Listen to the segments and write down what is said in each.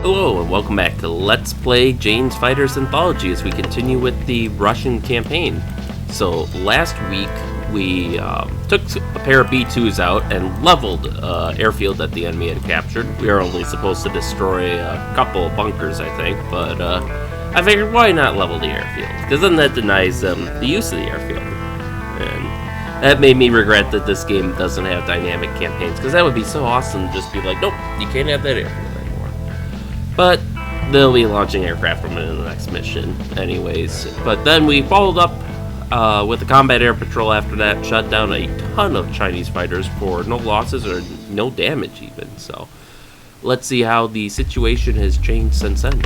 Hello and welcome back to Let's Play Jane's Fighters Anthology as we continue with the Russian campaign. So last week we took a pair of B-2s out and leveled airfield that the enemy had captured. We are only supposed to destroy a couple of bunkers, I think, but I figured why not level the airfield? Because then that denies them the use of the airfield. And that made me regret that this game doesn't have dynamic campaigns, because that would be so awesome to just be like, nope, you can't have that airfield. But they'll be launching aircraft from it in the next mission anyways. But then we followed up with the combat air patrol after that, shut down a ton of Chinese fighters for no losses or no damage even. So let's see how the situation has changed since then.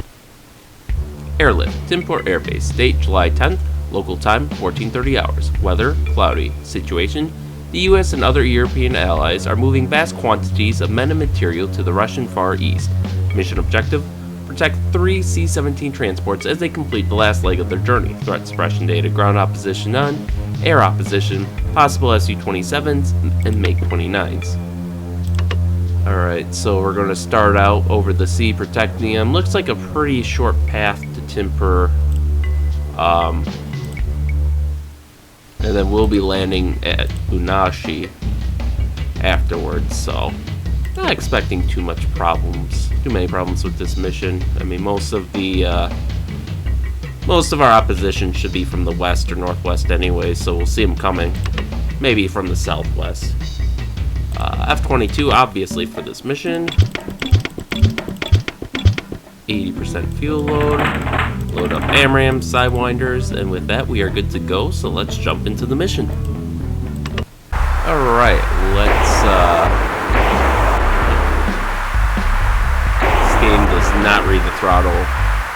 Airlift, Timport Air Base, date July 10th, local time 14:30 hours. Weather, cloudy. Situation, the US and other European allies are moving vast quantities of men and material to the Russian Far East. Mission objective, protect 3 C-17 transports as they complete the last leg of their journey. Threat suppression data, ground opposition none, air opposition, possible Su-27s, and MiG-29s. Alright, so we're going to start out over the sea protecting them. Looks like a pretty short path to Timper. And then we'll be landing at Bunashi afterwards, so not expecting too many problems with this mission. I mean, most of our opposition should be from the west or northwest anyway, so we'll see them coming. Maybe from the southwest. F-22 obviously for this mission. 80% fuel load. Load up AMRAAMs, sidewinders, and with that we are good to go, so let's jump into the mission. Alright, this game does not read the throttle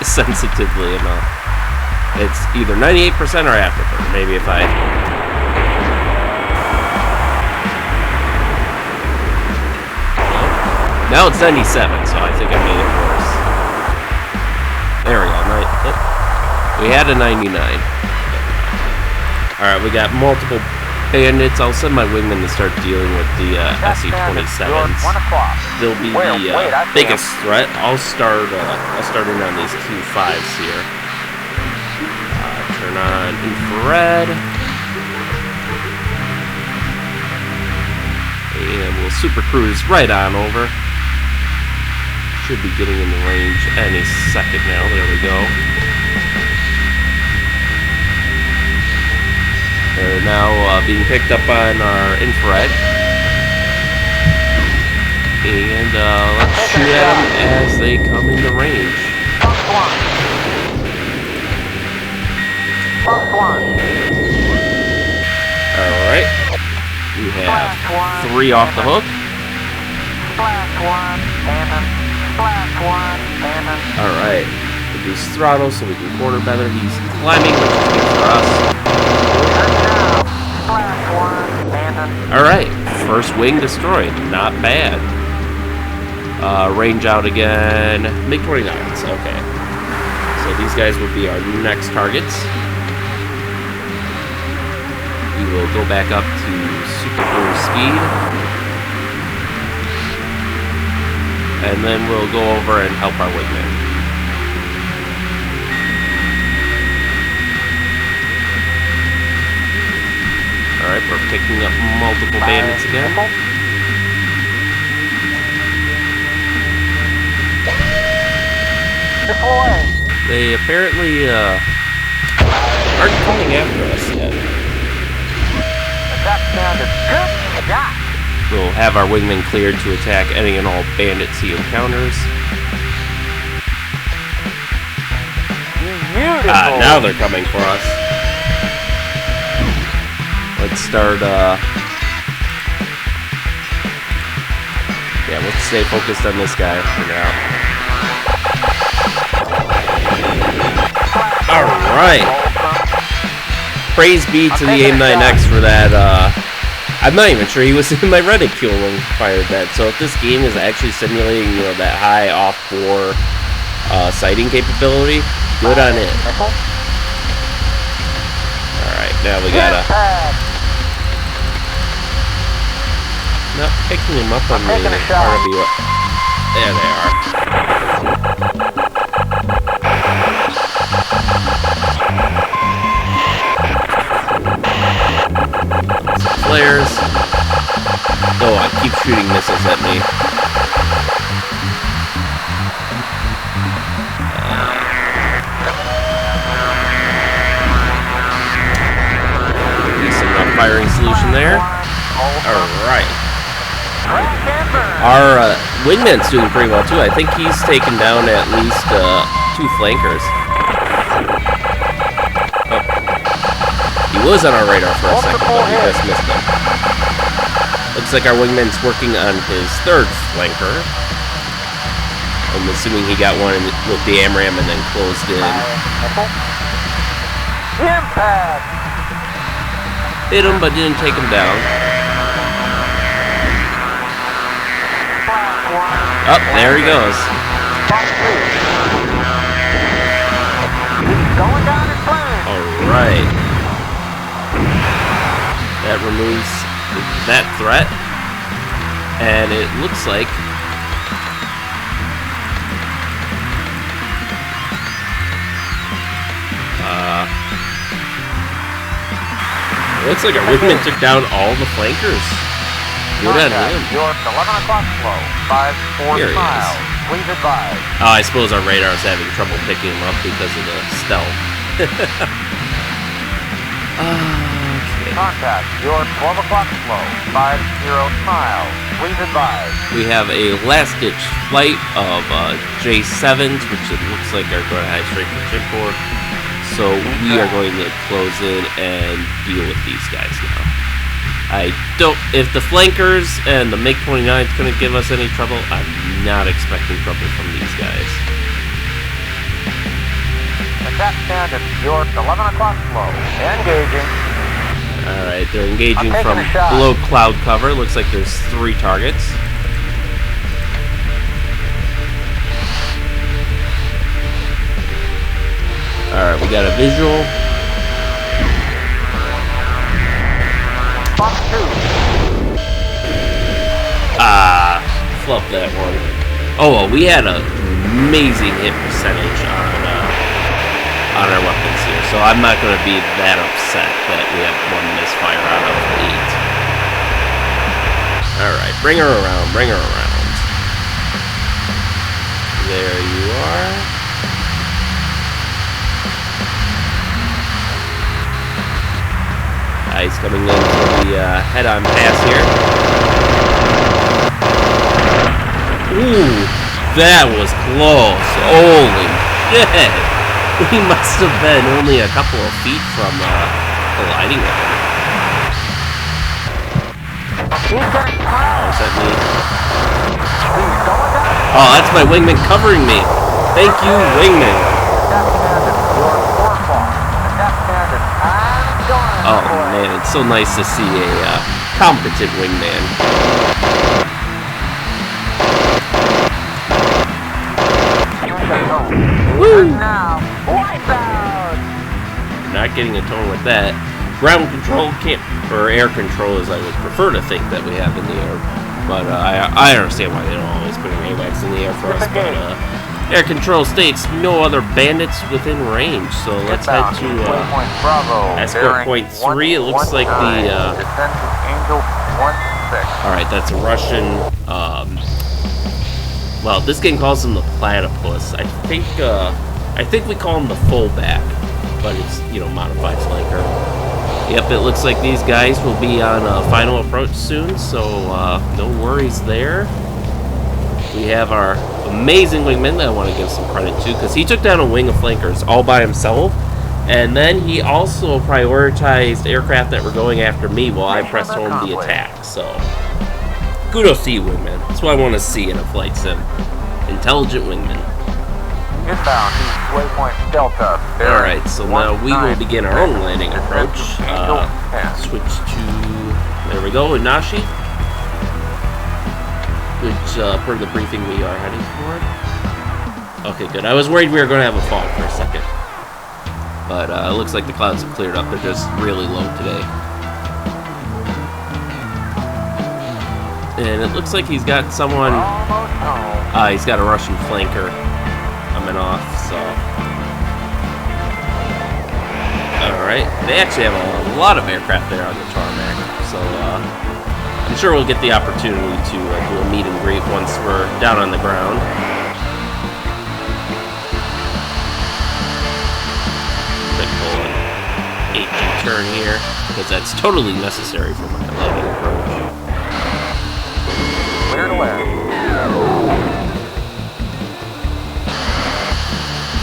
sensitively enough. It's either 98% or afterburn. Maybe if I... Now it's 97, so I think I made it worse. There we go. We had a 99. Alright, we got multiple bandits. I'll send my wingmen to start dealing with the SE-27s. They'll be the biggest threat. I'll start in on these Q5s here. Turn on infrared. And we'll super cruise right on over. Should be getting in the range any second now. There we go. They're now being picked up on our infrared. And let's shoot at them as they come into range. Alright. We have 3 off the hook. Alright. Reduce throttle so we can corner better. He's climbing, which is good for us. Alright, first wing destroyed. Not bad. Range out again. MiG-29s, okay. So these guys will be our next targets. We will go back up to super cruise speed. And then we'll go over and help our wingman. Alright, we're picking up multiple bandits again. They apparently aren't coming after us yet. We'll have our wingman cleared to attack any and all bandits he encounters. Now they're coming for us. Let's start, yeah, let's stay focused on this guy for now. Alright! Praise be to the AIM-9X for that, I'm not even sure he was in my reticule when we fired that, so if this game is actually simulating, you know, that high off-bore, sighting capability, good on it. Alright, now we gotta... Not picking him up on the RW. There they are. flares. Oh, I keep shooting missiles at me. Decent enough firing solution there. Alright. Our wingman's doing pretty well too. I think he's taken down at least 2 flankers. Oh. He was on our radar for a second, but we just missed him. Looks like our wingman's working on his 3rd flanker. I'm assuming he got one with the AMRAM and then closed in. Impact! Hit him, but didn't take him down. Oh, there he goes. Alright. That removes that threat. And it looks like our wingman took down all the flankers. Good on him. York, 11 o'clock slow, 5-4 miles. Please advise. Oh, I suppose our radar is having trouble picking him up because of the stealth. Okay. Contact, York, 12 o'clock slow, 50 miles. Please advise. We have a last-ditch flight of J7s, which it looks like are going to head straight for Chimport. So we are going to close in and deal with these guys now. I don't... If the flankers and the MiG-29 is going to give us any trouble, I'm not expecting trouble from these guys. Attack standard, York, 11 o'clock slow. Engaging. Alright, they're engaging from below cloud cover. Looks like there's 3 targets. Alright, we got a visual. Flub that one. Oh, well, we had an amazing hit percentage on our weapons here, so I'm not going to be that upset that we have 1 misfire out of 8. Alright, bring her around, bring her around. There you are. He's coming in for the head-on pass here. Ooh, that was close. Holy shit. We must have been only a couple of feet from colliding with him. Is that me? Oh, that's my wingman covering me. Thank you, wingman. Oh man, it's so nice to see a competent wingman. Woo! Not getting a tone with that. Ground control can't, or air control as I would prefer to think that we have in the air. But I understand why they don't always put AWACS in the air for us. But air control states no other bandits within range. So let's head to escort point 3. It looks like the alright, that's a Russian well, this game calls him the platypus. I think we call him the fullback, but it's, you know, modified flanker. Yep, it looks like these guys will be on a final approach soon, so no worries there. We have our amazing wingman that I want to give some credit to, because he took down a wing of flankers all by himself, and then he also prioritized aircraft that were going after me while I pressed home the attack. So kudos to you, wingman. That's what I want to see in a flight sim. Intelligent wingman. Inbound to waypoint Delta. Alright, so now we will begin our own landing approach. Switch to, there we go, Inashi. Which, per the briefing, we are heading for. Okay, good. I was worried we were going to have a fog for a second. But it looks like the clouds have cleared up. They're just really low today. And it looks like he's got someone... he's got a Russian flanker coming off, so... Alright. They actually have a lot of aircraft there on the tarmac, So I'm sure we'll get the opportunity to do a meet and greet once we're down on the ground. Quick pull an 8G turn here, because that's totally necessary for my landing approach. Clear to land.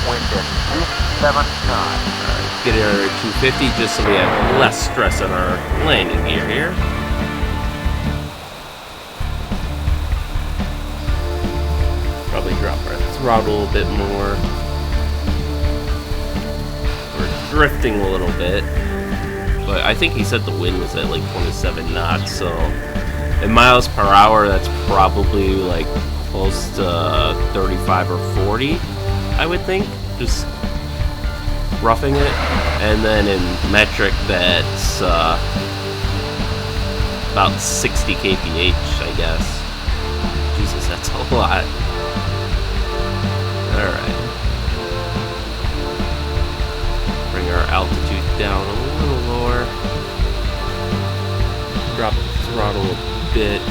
Wind at 7 knots. Get it under 250 just so we have less stress on our landing gear here. Probably drop our throttle a little bit more. We're drifting a little bit, but I think he said the wind was at like 27 knots, so in miles per hour that's probably like close to 35 or 40, I would think, just roughing it. And then in metric that's about 60 kph, I guess. Jesus, that's a lot. Alright. Bring our altitude down a little lower. Drop the throttle a bit.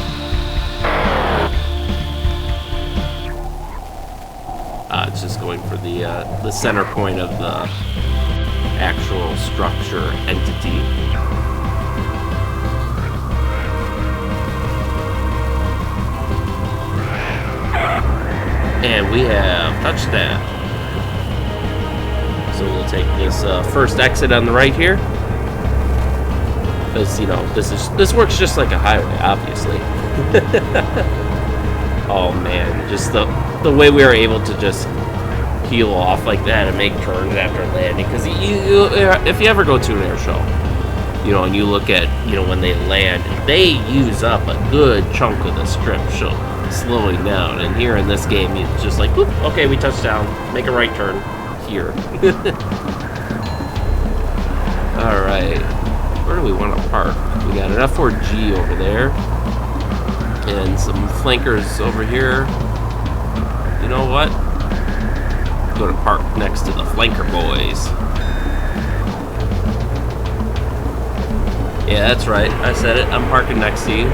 It's just going for the center point of the actual structure entity. And we have touchdown. So we'll take this first exit on the right here, because you know this works just like a highway, obviously. Oh man, just the way we were able to just peel off like that and make turns after landing. Because if you ever go to an air show, you know, and you look at, you know, when they land, they use up a good chunk of the strip slowing down. And here in this game, it's just like, whoop, okay, we touched down, make a right turn here. All right, where do we want to park? We got an F4G over there and some flankers over here. You know what? Go to park next to the flanker boys. Yeah, that's right. I said it. I'm parking next to you.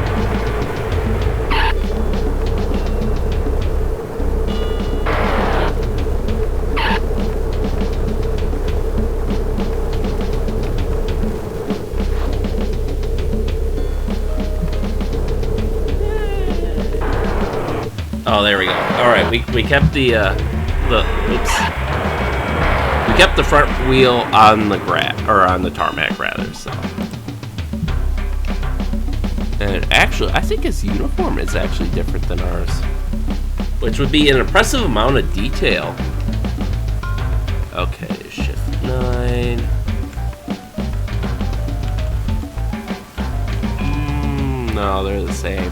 Oh, there we go. All right, we kept the we kept the front wheel on the on the tarmac rather. So, and actually, I think his uniform is actually different than ours, which would be an impressive amount of detail. Okay, shift 9. No, they're the same.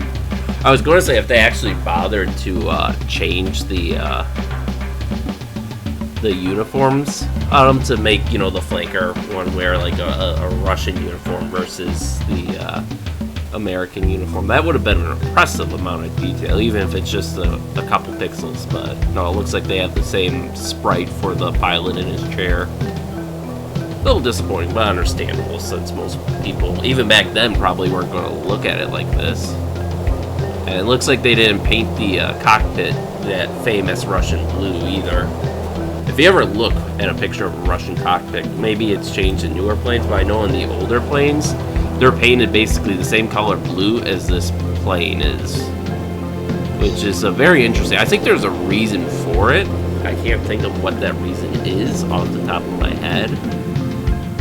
I was going to say if they actually bothered to change the uniforms on them to make, you know, the flanker one wear like a Russian uniform versus the American uniform, that would have been an impressive amount of detail, even if it's just a couple pixels. But no, it looks like they have the same sprite for the pilot in his chair. A little disappointing, but understandable, since most people, even back then, probably weren't going to look at it like this. And it looks like they didn't paint the cockpit that famous Russian blue either. If you ever look at a picture of a Russian cockpit, maybe it's changed in newer planes, but I know in the older planes, they're painted basically the same color blue as this plane is. Which is very interesting. I think there's a reason for it. I can't think of what that reason is off the top of my head.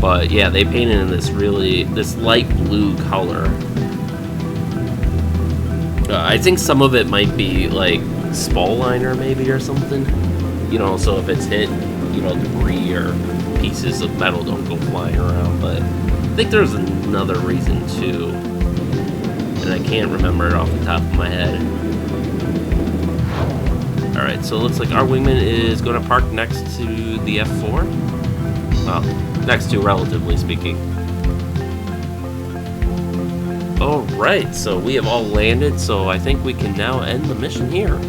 But yeah, they painted in this light blue color. I think some of it might be like spall liner maybe or something. You know, so if it's hit, you know, debris or pieces of metal don't go flying around. But I think there's another reason too, and I can't remember it off the top of my head. Alright, so it looks like our wingman is going to park next to the F4. Well, next to, relatively speaking. Alright, so we have all landed, so I think we can now end the mission here.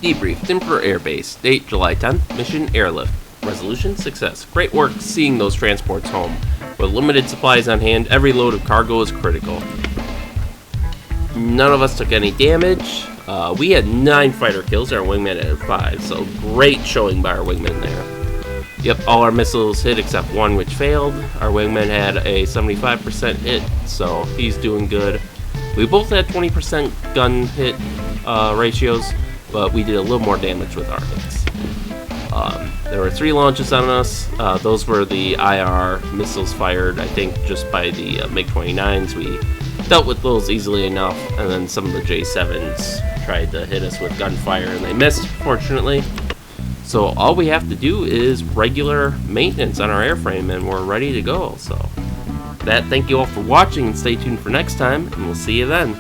Debrief, Denver Air Base, date July 10th, mission airlift. Resolution, success. Great work seeing those transports home. With limited supplies on hand, every load of cargo is critical. None of us took any damage. We had 9 fighter kills, our wingman had 5, so great showing by our wingman there. Yep, all our missiles hit except one which failed. Our wingman had a 75% hit, so he's doing good. We both had 20% gun hit ratios, but we did a little more damage with our hits. There were 3 launches on us. Those were the IR missiles fired, I think, just by the MiG-29s. We dealt with those easily enough, and then some of the J-7s tried to hit us with gunfire, and they missed, fortunately. So all we have to do is regular maintenance on our airframe, and we're ready to go. So thank you all for watching, and stay tuned for next time, and we'll see you then.